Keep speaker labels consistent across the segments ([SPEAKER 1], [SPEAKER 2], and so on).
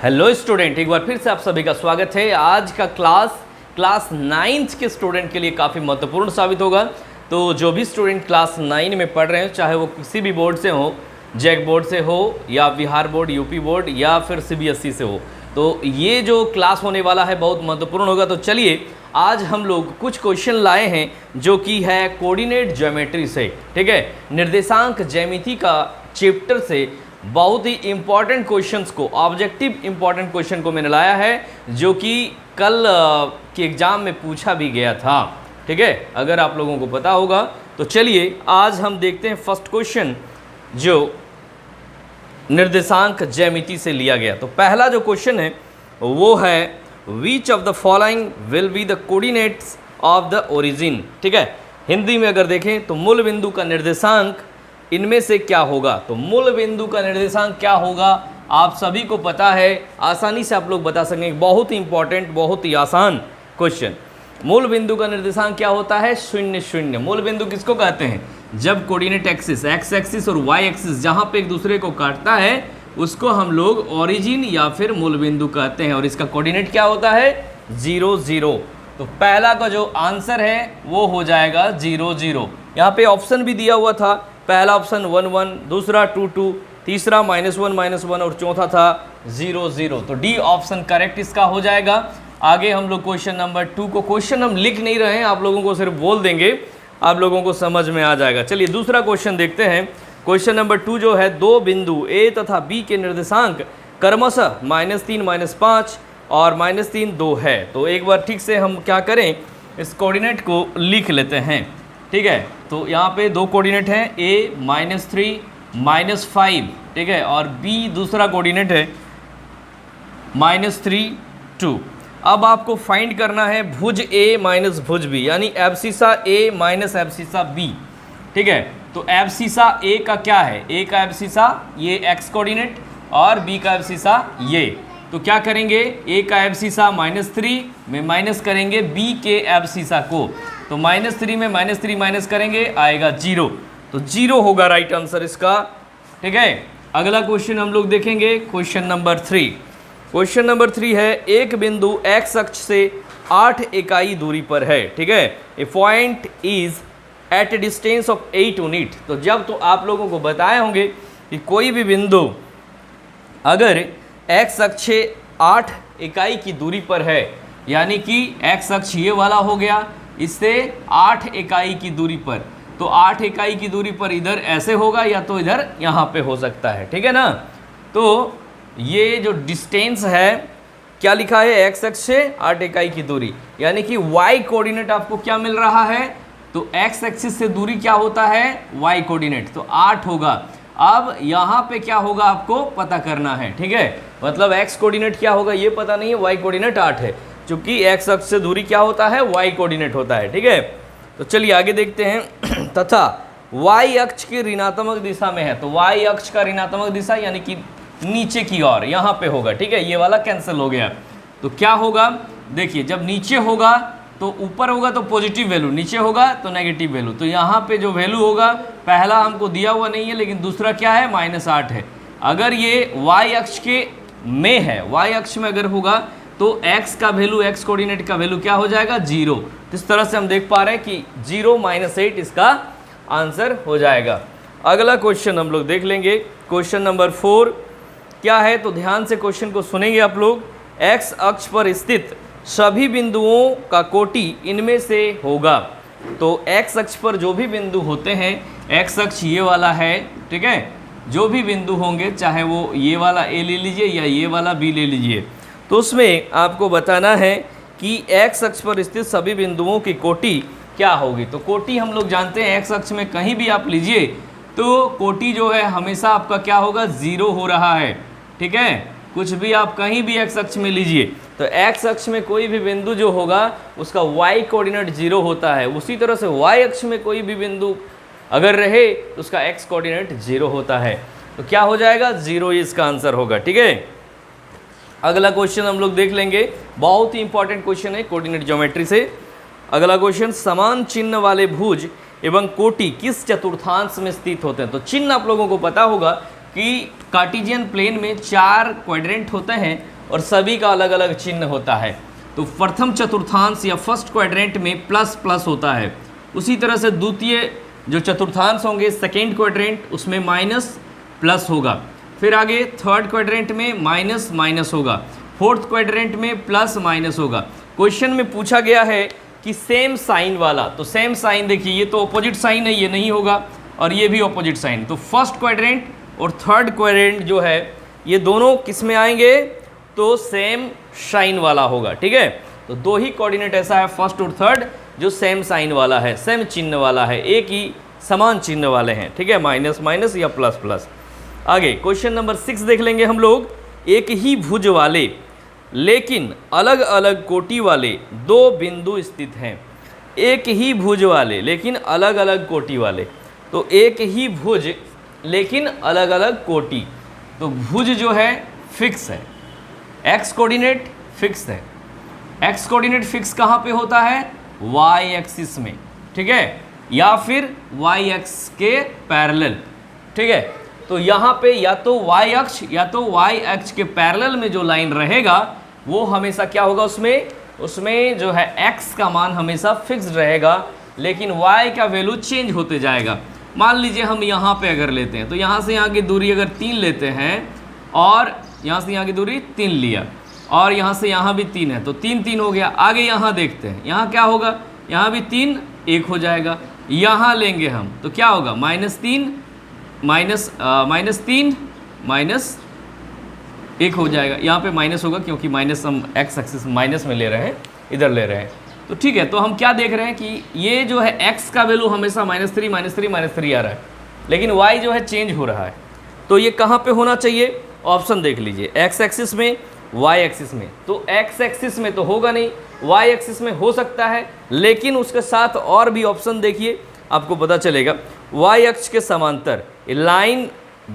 [SPEAKER 1] Hello student, एक बार फिर से आप सभी का स्वागत है। आज का क्लास 9th के स्टूडेंट के लिए काफ़ी महत्वपूर्ण साबित होगा। तो जो भी स्टूडेंट क्लास 9 में पढ़ रहे हैं, चाहे वो किसी भी बोर्ड से हो, जैक बोर्ड से हो या बिहार बोर्ड, यूपी बोर्ड या फिर सीबीएसई से हो, तो ये जो क्लास होने वाला है बहुत महत्वपूर्ण होगा। तो चलिए आज हम लोग कुछ क्वेश्चन लाए हैं जो कि है कोऑर्डिनेट ज्योमेट्री से, ठीक है, निर्देशांक ज्यामिति का चैप्टर से बहुत ही इम्पॉर्टेंट क्वेश्चंस को, ऑब्जेक्टिव इम्पॉर्टेंट क्वेश्चन को मैंने लाया है जो कि कल के एग्ज़ाम में पूछा भी गया था, ठीक है, अगर आप लोगों को पता होगा। तो चलिए आज हम देखते हैं फर्स्ट क्वेश्चन जो निर्देशांक ज्यामिति से लिया गया। तो पहला जो क्वेश्चन है वो है which of the following will be the coordinates of the origin, ठीक है। हिंदी में अगर देखें तो मूल बिंदु का निर्देशांक इनमें से क्या होगा। तो मूल बिंदु का निर्देशांक क्या होगा आप सभी को पता है, आसानी से आप लोग बता सकेंगे। बहुत ही इंपॉर्टेंट, बहुत ही आसान क्वेश्चन। मूल बिंदु का निर्देशांक क्या होता है? 0 0। मूल बिंदु किसको कहते हैं? जब कोऑर्डिनेट एक्सिस, एक्स एक्सिस और वाई एक्सिस जहां पे एक दूसरे को काटता है उसको हम लोग ओरिजिन या फिर मूल बिंदु कहते हैं, और इसका कोऑर्डिनेट क्या होता है? 0 0। तो पहला का जो आंसर है वो हो जाएगा 0 0। यहाँ पे ऑप्शन भी दिया हुआ था, पहला ऑप्शन 1 1, दूसरा 2 2, तीसरा -1 -1 और चौथा था 0 0। तो डी ऑप्शन करेक्ट इसका हो जाएगा। आगे हम लोग क्वेश्चन नंबर 2 को, क्वेश्चन हम लिख नहीं रहे हैं, आप लोगों को सिर्फ बोल देंगे, आप लोगों को समझ में आ जाएगा। चलिए दूसरा क्वेश्चन देखते हैं। क्वेश्चन नंबर 2 जो है, दो बिंदु ए तथा बी के निर्देशांक क्रमशः -3 -5 और -3 2 है। तो एक बार ठीक से हम क्या करें, इस कोऑर्डिनेट को लिख लेते हैं, ठीक है। तो यहाँ पे दो कोऑर्डिनेट हैं, a -3 -5, ठीक है, और b दूसरा कोऑर्डिनेट है -3 2। अब आपको फाइंड करना है भुज a माइनस भुज b, यानी abscissa a minus abscissa b, ठीक है। तो एब्सिसा a का क्या है? a का एब्सिसा ये x कोऑर्डिनेट और b का एब्सिसा ये। तो क्या करेंगे, a का एब्सिसा -3 में माइनस करेंगे b के एब्सिसा को, तो -3 में -3 माइनस करेंगे आएगा 0। तो 0 होगा राइट आंसर इसका, ठीक है। अगला क्वेश्चन हम लोग देखेंगे, क्वेश्चन नंबर 3। क्वेश्चन नंबर 3 है, एक बिंदु x अक्ष से 8 इकाई दूरी पर है, ठीक है। A point is at a distance of 8 unit. तो जब तो आप लोगों को बताए होंगे कि कोई भी बिंदु अगर x अक्ष से 8 इकाई की दूरी पर है, यानी कि x अक्ष ये वाला हो गया, इससे 8 इकाई की दूरी पर, तो 8 इकाई की दूरी पर इधर ऐसे होगा या तो इधर यहाँ पे हो सकता है, ठीक है ना। तो ये जो डिस्टेंस है क्या लिखा है, x अक्ष से 8 इकाई की दूरी, यानी कि y कोऑर्डिनेट आपको क्या मिल रहा है? तो x एक्सिस से दूरी क्या होता है? y कोऑर्डिनेट, तो 8 होगा। अब यहाँ पे क्या होगा आपको पता करना है, ठीक है। मतलब x कोऑर्डिनेट क्या होगा ये पता नहीं है, y कोऑर्डिनेट 8 है, चूंकि x अक्ष से दूरी क्या होता है? y कोऑर्डिनेट होता है, ठीक है। तो चलिए आगे देखते हैं। तथा y अक्ष की ऋणात्मक दिशा में है, तो y अक्ष का ऋणात्मक दिशा यानी कि नीचे की ओर यहाँ पे होगा, ठीक है। ये वाला कैंसिल हो गया। तो क्या होगा, देखिए, जब नीचे होगा तो ऊपर होगा तो पॉजिटिव वैल्यू, नीचे होगा तो नेगेटिव वैल्यू। तो यहाँ पे जो वैल्यू होगा, पहला हमको दिया हुआ नहीं है, लेकिन दूसरा क्या है? -8 है। अगर ये y अक्ष के में है, y अक्ष में अगर होगा तो x का वैल्यू, x कोऑर्डिनेट का वैल्यू क्या हो जाएगा? 0। इस तरह से हम देख पा रहे हैं कि 0 -8 इसका आंसर हो जाएगा। अगला क्वेश्चन हम लोग देख लेंगे, क्वेश्चन नंबर 4 क्या है। तो ध्यान से क्वेश्चन को सुनेंगे आप लोग। x अक्ष पर स्थित सभी बिंदुओं का कोटि इनमें से होगा। तो x अक्ष पर जो भी बिंदु होते हैं, x अक्ष ये वाला है, ठीक है, जो भी बिंदु होंगे, चाहे वो ये वाला a ले लीजिए या ये वाला b ले लीजिए, तो उसमें आपको बताना है कि x अक्ष पर स्थित सभी बिंदुओं की कोटि क्या होगी। तो कोटि हम लोग जानते हैं, x अक्ष में कहीं भी आप लीजिए तो कोटि जो है हमेशा आपका क्या होगा? 0 हो रहा है, ठीक है। कुछ भी आप कहीं भी x अक्ष में लीजिए तो x अक्ष में कोई भी बिंदु जो होगा उसका y कोऑर्डिनेट 0 होता है। उसी तरह से y अक्ष में कोई भी बिंदु अगर रहे तो उसका x कोऑर्डिनेट 0 होता है। तो क्या हो जाएगा? 0 इसका आंसर होगा, ठीक है। अगला क्वेश्चन हम लोग देख लेंगे, बहुत ही इंपॉर्टेंट क्वेश्चन है कोऑर्डिनेट ज्योमेट्री से। अगला क्वेश्चन, समान चिन्ह वाले भुज एवं कोटि किस चतुर्थांश में स्थित होते हैं। तो चिन्ह आप लोगों को पता होगा कि कार्टेशियन प्लेन में 4 क्वाड्रेंट होते हैं और सभी का अलग अलग चिन्ह होता है। तो प्रथम चतुर्थांश या फर्स्ट क्वाड्रेंट में प्लस प्लस होता है, उसी तरह से द्वितीय जो चतुर्थांश होंगे सेकेंड क्वाड्रेंट उसमें माइनस प्लस होगा, फिर आगे थर्ड क्वाड्रेंट में माइनस माइनस होगा, फोर्थ क्वाड्रेंट में प्लस माइनस होगा। क्वेश्चन में पूछा गया है कि सेम साइन वाला, तो सेम साइन देखिए ये तो ऑपोजिट साइन है, ये नहीं होगा, और ये भी ऑपोजिट साइन। तो फर्स्ट क्वाड्रेंट और थर्ड क्वाड्रेंट जो है ये दोनों किस में आएंगे, तो सेम साइन वाला होगा। ठीक है, तो दो ही कोऑर्डिनेट ऐसा है फर्स्ट और थर्ड जो सेम साइन वाला है, सेम चिन्ह वाला है, एक ही समान चिन्ह वाले हैं। ठीक है, माइनस माइनस या प्लस प्लस। आगे क्वेश्चन नंबर 6 देख लेंगे हम लोग। एक ही भुज वाले लेकिन अलग अलग कोटि वाले दो बिंदु स्थित हैं। एक ही भुज वाले लेकिन अलग अलग कोटि वाले, तो एक ही भुज लेकिन अलग अलग कोटि, तो भुज जो है फिक्स है, एक्स कोऑर्डिनेट फिक्स है। एक्स कोऑर्डिनेट फिक्स कहाँ पे होता है, वाई एक्सिस में। ठीक है, या फिर वाई एक्स के पैरेलल। ठीक है, तो यहाँ पे या तो वाई अक्ष या तो वाई अक्ष के पैरेलल में जो लाइन रहेगा वो हमेशा क्या होगा, उसमें जो है x का मान हमेशा फिक्स्ड रहेगा, लेकिन y का वैल्यू चेंज होते जाएगा। मान लीजिए हम यहाँ पे अगर लेते हैं तो यहाँ से यहाँ की दूरी अगर 3 लेते हैं और यहाँ से यहाँ की दूरी 3 लिया और यहाँ से यहाँ भी 3 है, तो 3 3 हो गया। आगे यहाँ देखते हैं, यहाँ क्या होगा, यहाँ भी 3 1 हो जाएगा। यहाँ लेंगे हम तो क्या होगा, -3 -3 -1 हो जाएगा। यहाँ पे माइनस होगा क्योंकि माइनस हम एक्स एक्सिस माइनस में ले रहे हैं, इधर ले रहे हैं। तो ठीक है, तो हम क्या देख रहे हैं कि ये जो है x का वैल्यू हमेशा -3 आ रहा है, लेकिन y जो है चेंज हो रहा है। तो ये कहाँ पे होना चाहिए, ऑप्शन देख लीजिए, x एक्सिस में, y एक्सिस में। तो x एक्सिस में तो होगा नहीं, y एक्सिस में हो सकता है, लेकिन उसके साथ और भी ऑप्शन देखिए आपको पता चलेगा। y अक्ष के समांतर line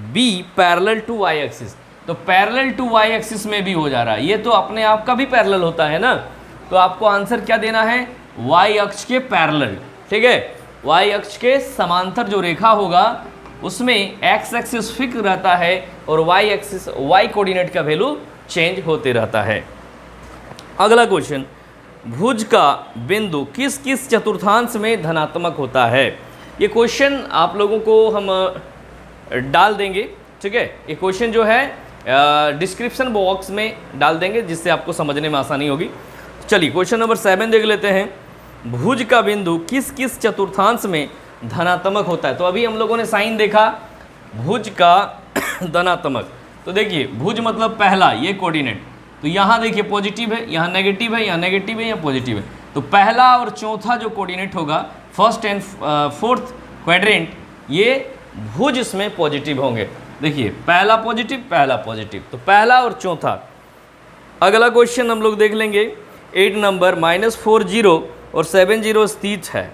[SPEAKER 1] b parallel to y axis, तो पैरेलल टू y एक्सिस में भी हो जा रहा है, ये तो अपने आप का भी पैरेलल होता है ना। तो आपको आंसर क्या देना है, y अक्ष के पैरेलल। ठीक है, y अक्ष के समांतर जो रेखा होगा उसमें x एक्सिस फिक्स रहता है और y एक्सिस y कोऑर्डिनेट का वैल्यू चेंज होते रहता है। अगला क्वेश्चन, भुज का बिंदु किस किस चतुर्थांश में धनात्मक होता है। ये क्वेश्चन आप लोगों को हम डाल देंगे। ठीक है, ये क्वेश्चन जो है डिस्क्रिप्शन बॉक्स में डाल देंगे जिससे आपको समझने में आसानी होगी। चलिए क्वेश्चन नंबर 7 देख लेते हैं। भुज का बिंदु किस किस चतुर्थांश में धनात्मक होता है। तो अभी हम लोगों ने साइन देखा भुज का धनात्मक, तो देखिए भुज मतलब पहला ये कोऑर्डिनेट, तो यहाँ देखिए पॉजिटिव है, यहाँ नेगेटिव है, यहाँ नेगेटिव है, यहाँ पॉजिटिव है। तो पहला और चौथा जो कोऑर्डिनेट होगा फर्स्ट एंड फोर्थ क्वाड्रेंट, ये भुज इसमें पॉजिटिव होंगे। देखिए पहला पॉजिटिव, तो पहला और चौथा। अगला क्वेश्चन हम लोग देख लेंगे 8 नंबर, -40 और 70 स्थित है,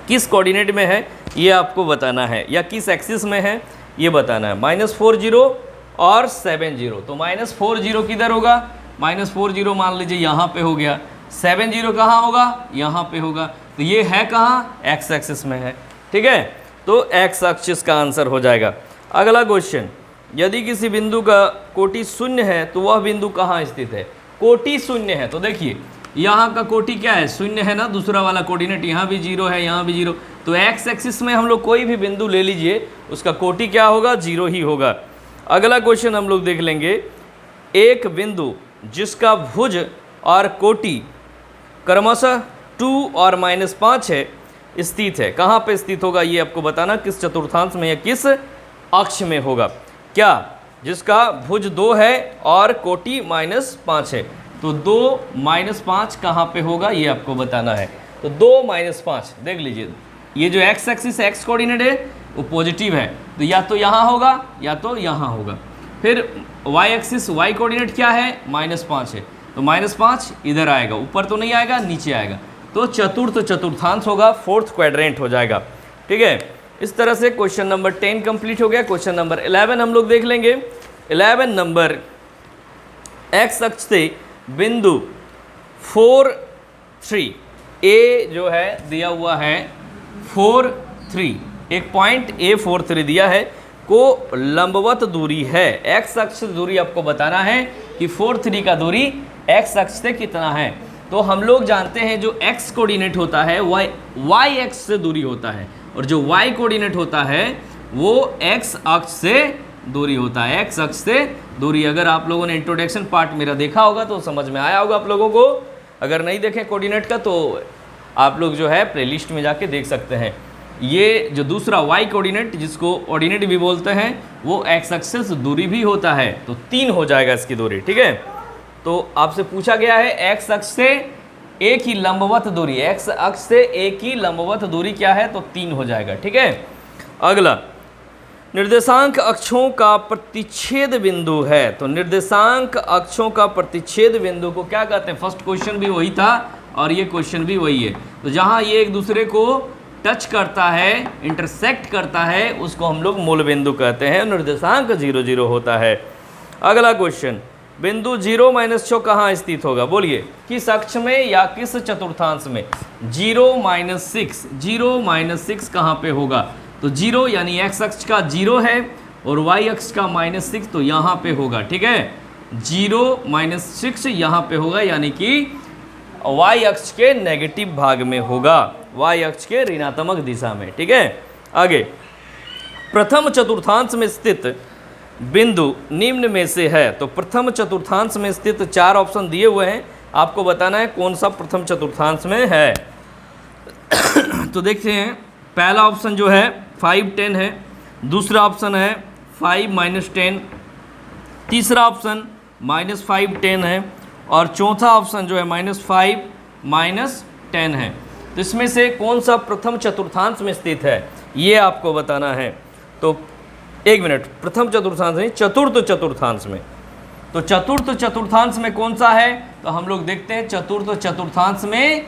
[SPEAKER 1] किस कोऑर्डिनेट में है ये आपको बताना है, या किस एक्सिस में है ये बताना है। -40 और 70, तो -40 किधर होगा, -40 मान लीजिए यहाँ पे हो गया, 70 कहाँ होगा, यहाँ पे होगा। तो ये है कहाँ, एक्स एक्सिस में है। ठीक है, तो एक्स एक्सिस का आंसर हो जाएगा। अगला क्वेश्चन, यदि किसी बिंदु का कोटि शून्य है तो वह बिंदु कहाँ स्थित है। कोटि शून्य है तो देखिए यहाँ का कोटि क्या है, शून्य है ना, दूसरा वाला कोऑर्डिनेट, यहाँ भी 0 है, यहाँ भी 0, तो एक्स एक्सिस में हम लोग कोई भी बिंदु ले लीजिए उसका कोटि क्या होगा, 0 ही होगा। अगला क्वेश्चन हम लोग देख लेंगे, एक बिंदु जिसका भुज और कोटि क्रमशः 2 और -5 है स्थित है, कहाँ पे स्थित होगा ये आपको बताना, किस चतुर्थांश में या किस अक्ष में होगा। क्या, जिसका भुज 2 है और कोटि -5 है, तो 2 -5 कहाँ पे होगा ये आपको बताना है। तो 2 -5 देख लीजिए, ये जो एक्स एक्सिस एक्स कोऑर्डिनेट है वो पॉजिटिव है, तो या तो यहाँ होगा या तो यहाँ होगा। फिर वाई एक्सिस वाई कोऑर्डिनेट क्या है, -5 है, तो -5 इधर आएगा, ऊपर तो नहीं आएगा, नीचे आएगा, तो चतुर्थांश होगा, फोर्थ क्वाड्रेंट हो जाएगा। ठीक है, इस तरह से क्वेश्चन नंबर 10 कंप्लीट हो गया। क्वेश्चन नंबर 11 हम लोग देख लेंगे। 11 नंबर, एक्स अक्ष से बिंदु 4 3 ए जो है दिया हुआ है 4 3, एक पॉइंट A43 दिया है, को लंबवत दूरी है। एक्स अक्ष दूरी आपको बताना है कि 4 3 का दूरी एक्स अक्ष से कितना है। तो हम लोग जानते हैं जो एक्स कोऑर्डिनेट होता है वह वाई एक्स से दूरी होता है, और जो वाई कोऑर्डिनेट होता है वो एक्स अक्ष से दूरी होता है, एक्स अक्ष से दूरी। अगर आप लोगों ने इंट्रोडक्शन पार्ट मेरा देखा होगा तो समझ में आया होगा आप लोगों को। अगर नहीं देखें कोऑर्डिनेट का तो आप लोग जो है प्लेलिस्ट में जाके देख सकते हैं। ये जो दूसरा वाई कोऑर्डिनेट जिसको ऑर्डिनेट भी बोलते हैं वो एक्स अक्ष से दूरी भी होता है, तो 3 हो जाएगा इसकी दूरी। ठीक है, तो आपसे पूछा गया है एक्स अक्ष से ए की लंबवत दूरी, एक्स अक्ष से ए की लंबवत दूरी क्या है, तो 3 हो जाएगा। ठीक है, अगला निर्देशांक अक्षों का प्रतिच्छेद बिंदु है। तो निर्देशांक अक्षों का प्रतिच्छेद बिंदु को क्या कहते हैं? फर्स्ट क्वेश्चन भी वही था और ये क्वेश्चन भी वही है। तो जहाँ ये एक दूसरे को टच करता है, इंटरसेक्ट करता है, उसको हम लोग मूल बिंदु कहते हैं। निर्देशांक 0 0 होता है। अगला क्वेश्चन, बिंदु 0 - 6 कहाँ स्थित होगा? बोलिए, किस अक्ष में या किस चतुर्थांश में? 0 - 6, 0 - 6 कहाँ पे होगा? तो 0 यानी एक्स अक्ष का 0 है और वाई अक्ष का -6, तो यहाँ पे होगा। ठीक है, 0 - 6 यहाँ पे होगा, यानी कि वाई अक्ष के नेगेटिव भाग में होगा, वाई अक्ष के ऋणात्मक दिशा में। ठीक है, आगे प्रथम चतुर्थांश में स्थित बिंदु निम्न में से है। तो प्रथम चतुर्थांश में स्थित 4 ऑप्शन दिए हुए हैं, आपको बताना है कौन सा प्रथम चतुर्थांश में है। तो देखते हैं, पहला ऑप्शन जो है 5 10 है, दूसरा ऑप्शन है 5 - 10, तीसरा ऑप्शन -5 10 है, और चौथा ऑप्शन जो है -5 - 10 है। तो इसमें से कौन सा प्रथम चतुर्थांश में स्थित है ये आपको बताना है। तो एक मिनट, प्रथम चतुर्थांश नहीं, चतुर्थ चतुर्थांश में। तो चतुर्थ चतुर्थांश में कौन सा है? तो हम लोग देखते हैं, चतुर्थ चतुर्थांश में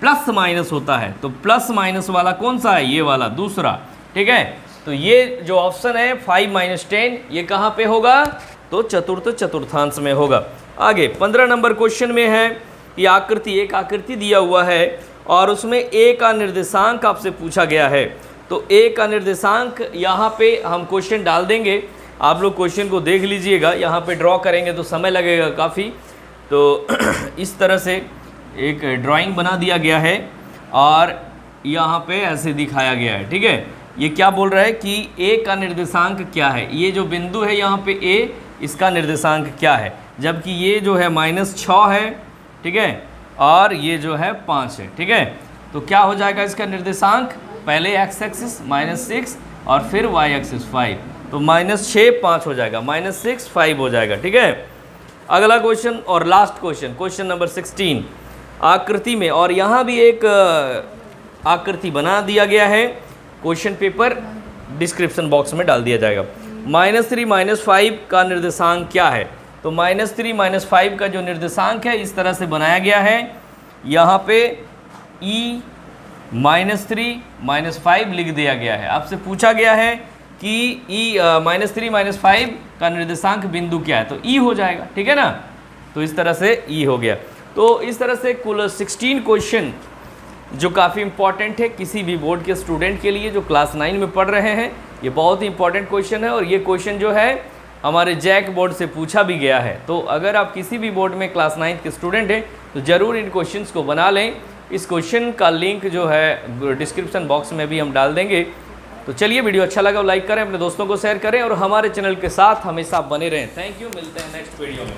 [SPEAKER 1] प्लस माइनस होता है। तो प्लस माइनस वाला कौन सा है? ये वाला, दूसरा। ठीक है, तो ये जो ऑप्शन है 5 - 10 ये कहाँ पे होगा? तो चतुर्थ चतुर्थांश में होगा। आगे 15 नंबर क्वेश्चन में है कि आकृति, एक आकृति दिया हुआ है और उसमें ए का निर्देशांक आपसे पूछा गया है। तो ए का निर्देशांक यहाँ पे हम क्वेश्चन डाल देंगे, आप लोग क्वेश्चन को देख लीजिएगा। यहाँ पे ड्रॉ करेंगे तो समय लगेगा काफ़ी, तो इस तरह से एक ड्राइंग बना दिया गया है और यहाँ पे ऐसे दिखाया गया है। ठीक है, ये क्या बोल रहा है कि ए का निर्देशांक क्या है? ये जो बिंदु है यहाँ पे ए, इसका निर्देशांक क्या है? जबकि ये जो है -6 है, ठीक है, और ये जो है 5 है। ठीक है, तो क्या हो जाएगा इसका निर्देशांक? पहले एक्स एक्सिस -6 और फिर वाई एक्सिस 5, तो -6 5 हो जाएगा, -6 5 हो जाएगा। ठीक है, अगला क्वेश्चन और लास्ट क्वेश्चन, क्वेश्चन नंबर 16 आकृति में, और यहाँ भी एक आकृति बना दिया गया है, क्वेश्चन पेपर डिस्क्रिप्शन बॉक्स में डाल दिया जाएगा। -3 - 5 का निर्देशांक क्या है? तो -3 - 5 का जो निर्देशांक है इस तरह से बनाया गया है। यहाँ पे E -3 - 5 लिख दिया गया है। आपसे पूछा गया है कि -3 - 5 का निर्देशांक बिंदु क्या है? तो E हो जाएगा। ठीक है ना, तो इस तरह से E हो गया। तो इस तरह से कुल 16 क्वेश्चन जो काफ़ी इंपॉर्टेंट है किसी भी बोर्ड के स्टूडेंट के लिए जो क्लास 9 में पढ़ रहे हैं। ये बहुत ही इंपॉर्टेंट क्वेश्चन है और ये क्वेश्चन जो है हमारे जैक बोर्ड से पूछा भी गया है। तो अगर आप किसी भी बोर्ड में क्लास 9 के स्टूडेंट हैं तो ज़रूर इन क्वेश्चंस को बना लें। इस क्वेश्चन का लिंक जो है डिस्क्रिप्शन बॉक्स में भी हम डाल देंगे। तो चलिए, वीडियो अच्छा लगा लाइक करें, अपने दोस्तों को शेयर करें और हमारे चैनल के साथ हमेशा बने रहें। थैंक यू, मिलते हैं नेक्स्ट वीडियो में।